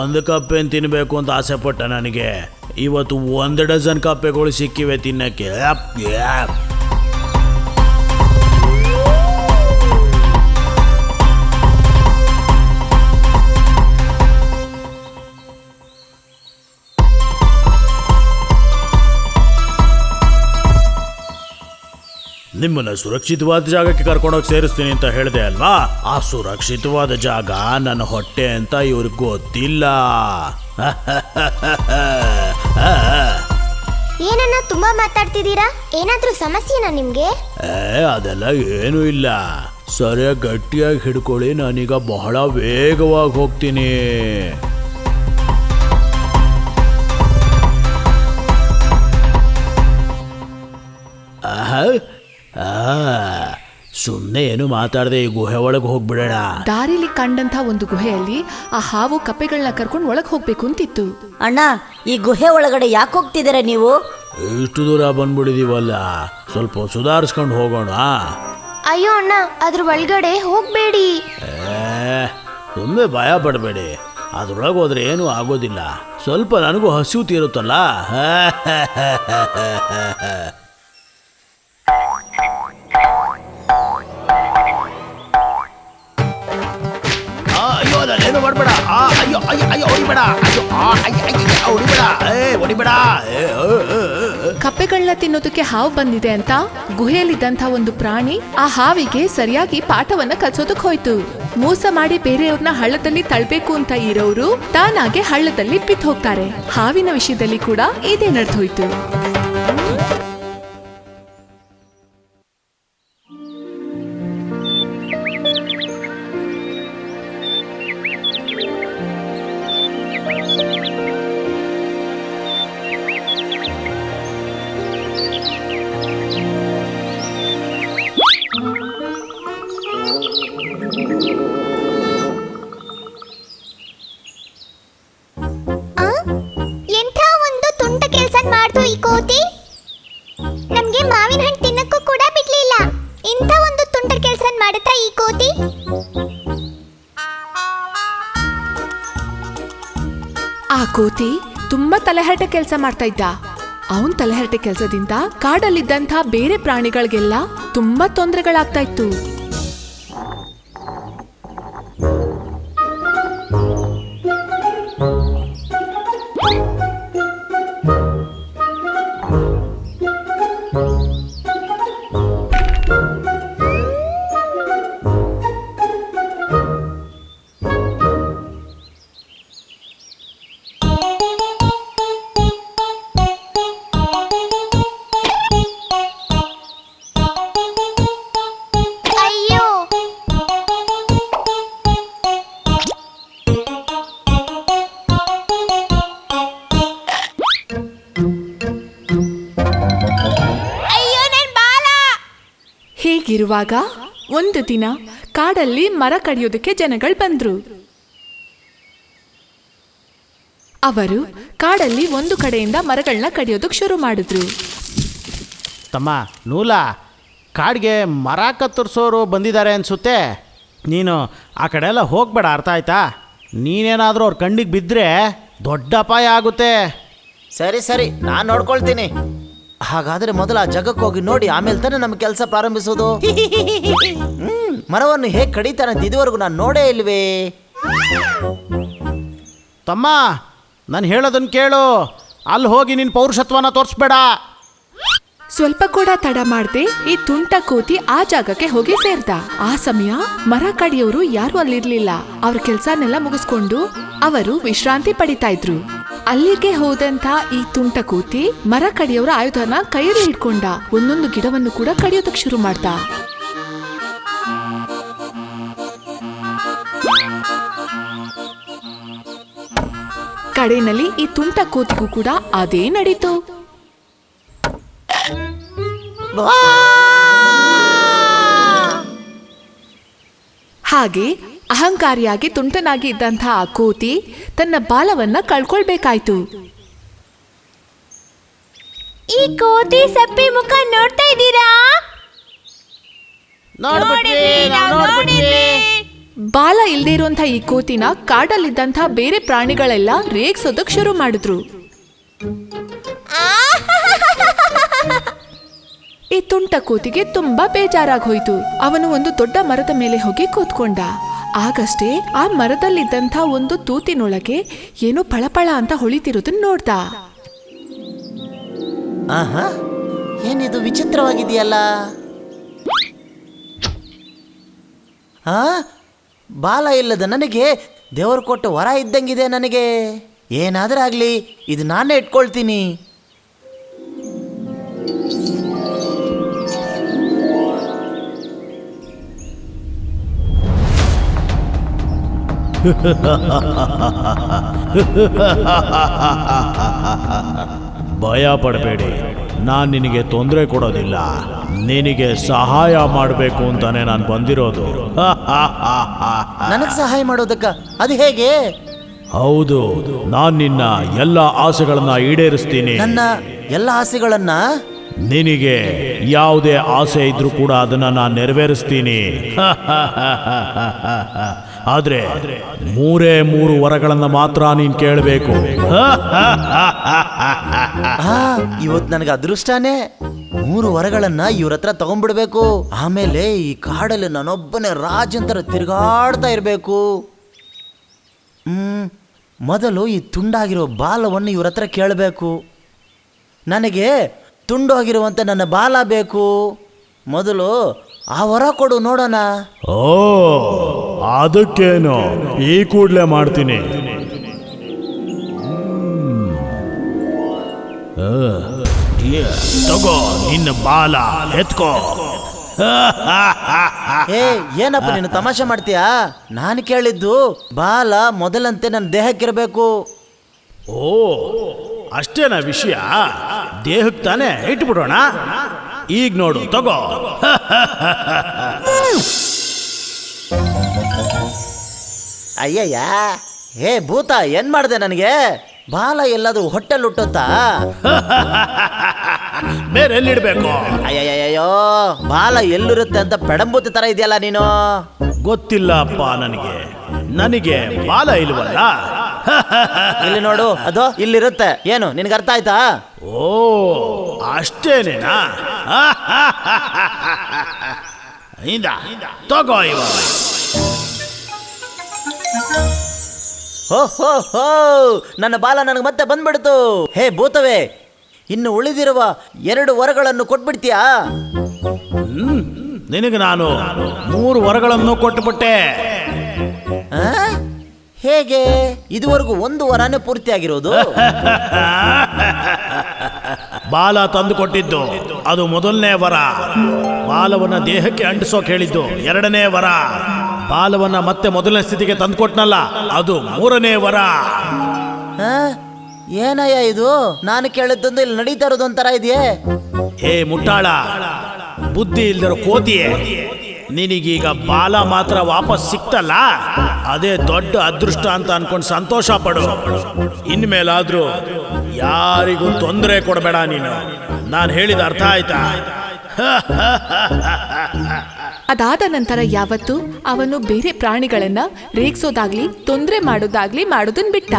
S10: ಒಂದು ಕಪ್ಪೆನ ತಿನ್ನಬೇಕು ಅಂತ ಆಸೆ ಪಟ್ಟ ನನಗೆ ಇವತ್ತು 1 ಡಜನ್ ಕಪ್ಪೆಗಳು ಸಿಕ್ಕಿವೆ ತಿನ್ನಕ್ಕೆ. ನಿಮ್ಮನ್ನ ಸುರಕ್ಷಿತವಾದ ಜಾಗಕ್ಕೆ ಕರ್ಕೊಂಡೋಗಿ ಸೇರಿಸ್ತೀನಿ ಅಂತ ಹೇಳಿದೆ ಅಲ್ವಾ? ಆ ಸುರಕ್ಷಿತವಾದ ಜಾಗ ನನ್ನ ಹೊಟ್ಟೆ ಅಂತ ಇವ್ರಿಗೆ ಗೊತ್ತಿಲ್ಲ.
S2: ಏನನ್ನ ತುಂಬಾ ಮಾತಾಡ್ತಿದ್ದೀರಾ? ಏನಾದ್ರೂ ಸಮಸ್ಯೆನಾ ನಿಮ್ಗೆ?
S10: ಅದೆಲ್ಲ ಏನೂ ಇಲ್ಲ. ಸರಿಯಾಗಿ ಗಟ್ಟಿಯಾಗಿ ಹಿಡ್ಕೊಳ್ಳಿ, ನಾನೀಗ ಬಹಳ ವೇಗವಾಗಿ ಹೋಗ್ತೀನಿ. ಸುಮ್ಮನೆ ಏನು ಮಾತಾಡದೆ ಈ ಗುಹೆ ಒಳಗೆ ಹೋಗ್ಬಿಡೋಣ.
S3: ದಾರಿಲಿ ಕಂಡಂತ ಒಂದು ಗುಹೆಯಲ್ಲಿ ಆ ಹಾವು ಕಪ್ಪೆಗಳನ್ನ ಕರ್ಕೊಂಡು ಒಳಗೆ ಹೋಗ್ಬೇಕು ಅಂತಿತ್ತು.
S11: ಅಣ್ಣ, ಈ ಗುಹೆ ಒಳಗಡೆ ಯಾಕೆ ಹೋಗ್ತಿದ್ದೀರಾ ನೀವು?
S10: ಇಷ್ಟು ದೂರ ಬಂದ್ಬಿಡಿದೀವಲ್ಲ, ಸ್ವಲ್ಪ ಸುಧಾರಿಸ್ಕೊಂಡು ಹೋಗೋಣ.
S2: ಅಯ್ಯೋ ಅಣ್ಣ, ಅದ್ರ ಒಳಗಡೆ ಹೋಗ್ಬೇಡಿ.
S10: ಸುಮ್ಮನೆ ಭಯ ಪಡಬೇಡಿ, ಅದ್ರೊಳಗೆ ಹೋದ್ರೆ ಏನೂ ಆಗೋದಿಲ್ಲ. ಸ್ವಲ್ಪ ನನಗೂ ಹಸಿವು ತೀರುತ್ತಲ್ಲ. ಅಯ್ಯೋ, ನಾನೇನು ಮಾಡಬೇಡ. ಅಯ್ಯೋ ಅಯ್ಯೋ ಅಯ್ಯೋ, ಹೊಡಿಬೇಡ. ಅಯ್ಯೋ ಹೊಡಿಬೇಡ, ಹೊಡಿಬೇಡ.
S3: ಕಪ್ಪೆಗಳನ್ನ ತಿನ್ನೋದಕ್ಕೆ ಹಾವು ಬಂದಿದೆ ಅಂತ ಗುಹೆಯಲ್ಲಿದ್ದಂಥ ಒಂದು ಪ್ರಾಣಿ ಆ ಹಾವಿಗೆ ಸರಿಯಾಗಿ ಪಾಠವನ್ನ ಕಲ್ಸೋದಕ್ಕೆ ಹೋಯ್ತು. ಮೋಸ ಮಾಡಿ ಬೇರೆಯವ್ರನ್ನ ಹಳ್ಳದಲ್ಲಿ ತಳ್ಬೇಕು ಅಂತ ಇರೋರು ತಾನಾಗೆ ಹಳ್ಳದಲ್ಲಿ ಬಿದ್ದು ಹೋಗ್ತಾರೆ. ಹಾವಿನ ವಿಷಯದಲ್ಲಿ ಕೂಡ ಇದೇ ನಡೆದು ಹೋಯ್ತು.
S2: ಎಂಥ ಒಂದು ತುಂಟ ಕೆಲಸ ಮಾಡ್ತು ಈ ಕೋತಿ. ನಮ್ಗೆ ಮಾವಿನ ಹಣ್ಣು ತಿನ್ನಕ್ಕೂ ಕೂಡ ಬಿಡ್ಲಿಲ್ಲ. ಇಂಥ ಒಂದು ತುಂಟ ಕೆಲಸ ಮಾಡುತ್ತಾ ಈ ಕೋತಿ.
S3: ಆ ಕೋತಿ ತುಂಬಾ ತಲೆಹರಟೆ ಕೆಲಸ ಮಾಡ್ತಾ ಇದ್ದ. ಅವನ್ ತಲೆಹರಟೆ ಕೆಲಸದಿಂದ ಕಾಡಲ್ಲಿದ್ದಂಥ ಬೇರೆ ಪ್ರಾಣಿಗಳಿಗೆಲ್ಲ ತುಂಬಾ ತೊಂದರೆಗಳಾಗ್ತಾ ಇತ್ತು. ಹೀಗಿರುವಾಗ ಒಂದು ದಿನ ಕಾಡಲ್ಲಿ ಮರ ಕಡಿಯೋದಕ್ಕೆ ಜನಗಳು ಬಂದ್ರು. ಅವರು ಕಾಡಲ್ಲಿ ಒಂದು ಕಡೆಯಿಂದ ಮರಗಳನ್ನ ಕಡಿಯೋದಕ್ಕೆ ಶುರು ಮಾಡಿದ್ರು.
S1: ತಮ್ಮ ನೂಲ, ಕಾಡಿಗೆ ಮರ ಕತ್ತರಿಸೋರು ಬಂದಿದ್ದಾರೆ ಅನಿಸುತ್ತೆ.
S10: ನೀನು ಆ ಕಡೆ ಎಲ್ಲ ಹೋಗಬೇಡ, ಅರ್ಥ ಆಯ್ತಾ? ನೀನೇನಾದರೂ ಅವ್ರ ಕಣ್ಣಿಗೆ ಬಿದ್ದರೆ ದೊಡ್ಡ ಅಪಾಯ ಆಗುತ್ತೆ.
S4: ಸರಿ ಸರಿ, ನಾನು ನೋಡ್ಕೊಳ್ತೀನಿ. ಹಾಗಾದ್ರೆ ಮೊದಲು ಆ ಜಾಗಕ್ಕೆ ಹೋಗಿ ನೋಡಿ, ಆಮೇಲೆ ತಾನೇ ನಮ್ಮ ಕೆಲಸ ಪ್ರಾರಂಭಿಸೋದು. ಮರವನ್ನು ಹೇಗೆ ಕಡಿತಾನಂತ ಇದುವರೆಗೂ ನಾನು ನೋಡೇ ಇಲ್ವೇ.
S10: ತಮ್ಮ, ನಾನು ಹೇಳೋದನ್ನು ಕೇಳು. ಅಲ್ಲಿ ಹೋಗಿ ನಿನ್ನ ಪೌರುಷತ್ವನ ತೋರಿಸ್ಬೇಡ.
S3: ಸ್ವಲ್ಪ ಕೂಡ ತಡ ಮಾಡದೆ ಈ ತುಂಟ ಕೋತಿ ಆ ಜಾಗಕ್ಕೆ ಹೋಗಿ ಸೇರ್ದ. ಆ ಸಮಯ ಮರ ಕಡಿಯೋರು ಯಾರು ಅಲ್ಲಿರ್ಲಿಲ್ಲ. ಅವ್ರ ಕೆಲ್ಸನೆಲ್ಲ ಮುಗಿಸ್ಕೊಂಡು ಅವರು ವಿಶ್ರಾಂತಿ ಪಡಿತಾ ಇದ್ರು. ಅಲ್ಲಿಗೆ ಹೋದಂತ ಈ ತುಂಟ ಕೋತಿ ಮರ ಕಡಿಯೋರ ಆಯುಧನ ಕೈಯಲ್ಲಿ ಹಿಡ್ಕೊಂಡ ಒಂದೊಂದು ಗಿಡವನ್ನು ಕೂಡ ಕಡಿಯೋದಕ್ಕೆ ಶುರು ಮಾಡ್ದ. ಕಡೆಯಲ್ಲಿ ಈ ತುಂಟ ಕೋತಿಗೂ ಕೂಡ ಅದೇ ನಡೀತು. ಹಾಗೆ ಅಹಂಕಾರಿಯಾಗಿ ತುಂಟನಾಗಿ ಇದ್ದಂತಹ ಆ ಕೋತಿ ತನ್ನ ಬಾಲವನ್ನ ಕಳ್ಕೊಳ್ಬೇಕಾಯ್ತು.
S2: ಈ ಕೋತಿ ಸಪ್ಪೆ ಮುಖ ನೋಡ್ತಾ ಇದ್ದೀರಾ?
S3: ಬಾಲ ಇಲ್ದೇ ಇರುವಂತ ಈ ಕೋತಿನ ಕಾಡಲ್ಲಿದ್ದಂಥ ಬೇರೆ ಪ್ರಾಣಿಗಳೆಲ್ಲ ರೇಗ್ಸೋದಕ್ ಶುರು ಮಾಡಿದ್ರು. ಈ ತುಂಟ ಕೋತಿಗೆ ತುಂಬಾ ಬೇಜಾರಾಗಿ ಹೋಯ್ತು. ಅವನು ಒಂದು ದೊಡ್ಡ ಮರದ ಮೇಲೆ ಹೋಗಿ ಕೂತ್ಕೊಂಡ. ಆಗಷ್ಟೇ ಆ ಮರದಲ್ಲಿದ್ದಂಥ ಒಂದು ತೂತಿನೊಳಗೆ ಏನೋ ಪಳಪಳ ಅಂತ ಹೊಳಿತಿರೋದನ್ನ ನೋಡ್ದ.
S4: ಆಹಾ, ಏನಿದು ವಿಚಿತ್ರವಾಗಿದೆಯಲ್ಲ. ಬಾಲ ಇಲ್ಲದ ನನಗೆ ದೇವರು ಕೊಟ್ಟ ವರ ಇದ್ದಂಗಿದೆ. ನನಗೆ ಏನಾದರೂ ಆಗಲಿ, ಇದು ನಾನೇ ಇಟ್ಕೊಳ್ತೀನಿ.
S10: ಭಯ ಪಡಬೇಡಿ, ನಾನು ನಿನಗೆ ತೊಂದರೆ ಕೊಡೋದಿಲ್ಲ. ನಿನಗೆ ಸಹಾಯ ಮಾಡಬೇಕು ಅಂತಾನೆ ನಾನು ಬಂದಿರೋದು.
S4: ನನಗೆ ಸಹಾಯ ಮಾಡೋದಕ್ಕ? ಅದು ಹೇಗೆ?
S10: ಹೌದು, ನಾನು ನಿನ್ನ ಎಲ್ಲ ಆಸೆಗಳನ್ನ ಈಡೇರಿಸ್ತೀನಿ.
S4: ನನ್ನ ಎಲ್ಲ ಆಸೆಗಳನ್ನ?
S10: ನಿನಗೆ ಯಾವುದೇ ಆಸೆ ಇದ್ರೂ ಕೂಡ ಅದನ್ನ ನಾನು ನೆರವೇರಿಸ್ತೀನಿ. ಆದ್ರೆ 3 ವರಗಳನ್ನ ಮಾತ್ರ ನೀನ್ ಕೇಳಬೇಕು.
S4: ಇವತ್ತು ನನಗೆ ಅದೃಷ್ಟನೇ. 3 ವರಗಳನ್ನ ಇವ್ರ ಹತ್ರ ತಗೊಂಡ್ಬಿಡ್ಬೇಕು. ಆಮೇಲೆ ಈ ಕಾಡಲ್ಲಿ ನಾನೊಬ್ಬನೇ ರಾಜಂತರ ತಿರುಗಾಡ್ತಾ ಇರಬೇಕು. ಮೊದಲು ಈ ತುಂಡಾಗಿರೋ ಬಾಲವನ್ನು ಇವ್ರ ಹತ್ರ ಕೇಳಬೇಕು. ನನಗೆ ತುಂಡಾಗಿರುವಂತ ನನ್ನ ಬಾಲ ಬೇಕು. ಮೊದಲು ಆ ವರ ಕೊಡು ನೋಡೋಣ.
S10: ಓ, ಅದಕ್ಕೇನು, ಈ ಕೂಡ್ಲೆ ಮಾಡ್ತೀನಿ. ತಗೋ ನಿನ್ನ ಬಾಲ, ಎತ್ಕೋ.
S4: ಏನಪ್ಪ ನೀನು ತಮಾಷೆ ಮಾಡ್ತೀಯಾ? ನಾನು ಕೇಳಿದ್ದು ಬಾಲ ಮೊದಲಂತೆ ನನ್ನ ದೇಹಕ್ಕಿರಬೇಕು.
S10: ಓ, ಅಷ್ಟೇನಾ ವಿಷಯ? ದೇಹಕ್ಕೆ ತಾನೇ ಇಟ್ಬಿಡೋಣ. ಈಗ ನೋಡು, ತಗೋ.
S4: ಅಯ್ಯಯ್ಯ, ಹೇ ಭೂತ, ಏನ್ ಮಾಡಿದೆ ನನಗೆ? ಬಾಲ ಎಲ್ಲಾದ್ರೂ ಹೊಟ್ಟೆಲ್ ಹುಟ್ಟುತ್ತಾ?
S10: ಬೇರೆ ಎಲ್ಲಿಡ್ಬೇಕು?
S4: ಅಯ್ಯಯ್ಯೋ, ಬಾಲ ಎಲ್ಲಿರುತ್ತೆ ಅಂತ ಪೆಡಂಬೂತಿ ತರ ಇದೆಯಲ್ಲ ನೀನು.
S10: ಗೊತ್ತಿಲ್ಲಪ್ಪ ನನಗೆ ಬಾಲ ಇಲ್ವಲ್ಲ.
S4: ಇಲ್ಲಿ ನೋಡು, ಅದು ಇಲ್ಲಿರುತ್ತೆ. ಏನು ನಿನಗೆ ಅರ್ಥ ಆಯ್ತಾ?
S10: ಓ, ಅಷ್ಟೇನೇನಾ? ತಗೋ ಇವಾಗ.
S4: ಹೋ, ನನ್ನ ಬಾಲ ನನಗೆ ಮತ್ತೆ ಬಂದ್ಬಿಡ್ತು. ಹೇ ಭೂತವೇ, ಇನ್ನು ಉಳಿದಿರುವ 2 ವರಗಳನ್ನು ಕೊಟ್ಬಿಡ್ತೀಯಾ?
S10: ನಿನಗೆ ನಾನು 3 ವರಗಳನ್ನು ಕೊಟ್ಟುಬಿಟ್ಟೆ.
S4: ಹೇಗೆ? ಇದುವರೆಗೂ 1 ವರನೇ ಪೂರ್ತಿ ಆಗಿರೋದು.
S10: ಬಾಲ ತಂದು ಕೊಟ್ಟಿದ್ದು ಅದು ಮೊದಲನೇ ವರ. ಬಾಲವನ್ನ ದೇಹಕ್ಕೆ ಅಂಟಿಸೋಕೆ ಹೇಳಿದ್ದು 2ನೇ ವರ. ಬಾಲವನ್ನ ಮತ್ತೆ ಮೊದಲನೇ ಸ್ಥಿತಿಗೆ ತಂದು ಕೊಟ್ನಲ್ಲ, ಅದು 3ನೇ ವರ.
S4: ಏನಯ್ಯ ಇದು? ನಾನು ಕೇಳಿದ್ದೊಂದು ಇಲ್ಲಿ ನಡೀತಾ ಇರೋದು ಒಂಥರ ಇದೆಯೇ?
S10: ಹೇ ಮುಟ್ಟಾಳ, ಬುದ್ಧಿ ಇಲ್ದಿರೋ ಕೋತಿಯೇ, ನಿನಗೀಗ ಬಾಲ ಮಾತ್ರ ವಾಪಸ್ ಸಿಕ್ತಲ್ಲ, ಅದೇ ದೊಡ್ಡ ಅದೃಷ್ಟ ಅಂತ ಅನ್ಕೊಂಡು ಸಂತೋಷ ಪಡು. ಇನ್ಮೇಲಾದ್ರೂ ಯಾರಿಗೂ ತೊಂದರೆ ಕೊಡಬೇಡ ನೀನು. ನಾನು ಹೇಳಿದ ಅರ್ಥ ಆಯ್ತಾ?
S3: ಅದಾದ ನಂತರ ಯಾವತ್ತೂ ಅವನು ಬೇರೆ ಪ್ರಾಣಿಗಳನ್ನ ರೇಗ್ಸೋದಾಗ್ಲಿ ತೊಂದ್ರೆ ಮಾಡೋದಾಗ್ಲಿ ಮಾಡೋದನ್ ಬಿಟ್ಟ.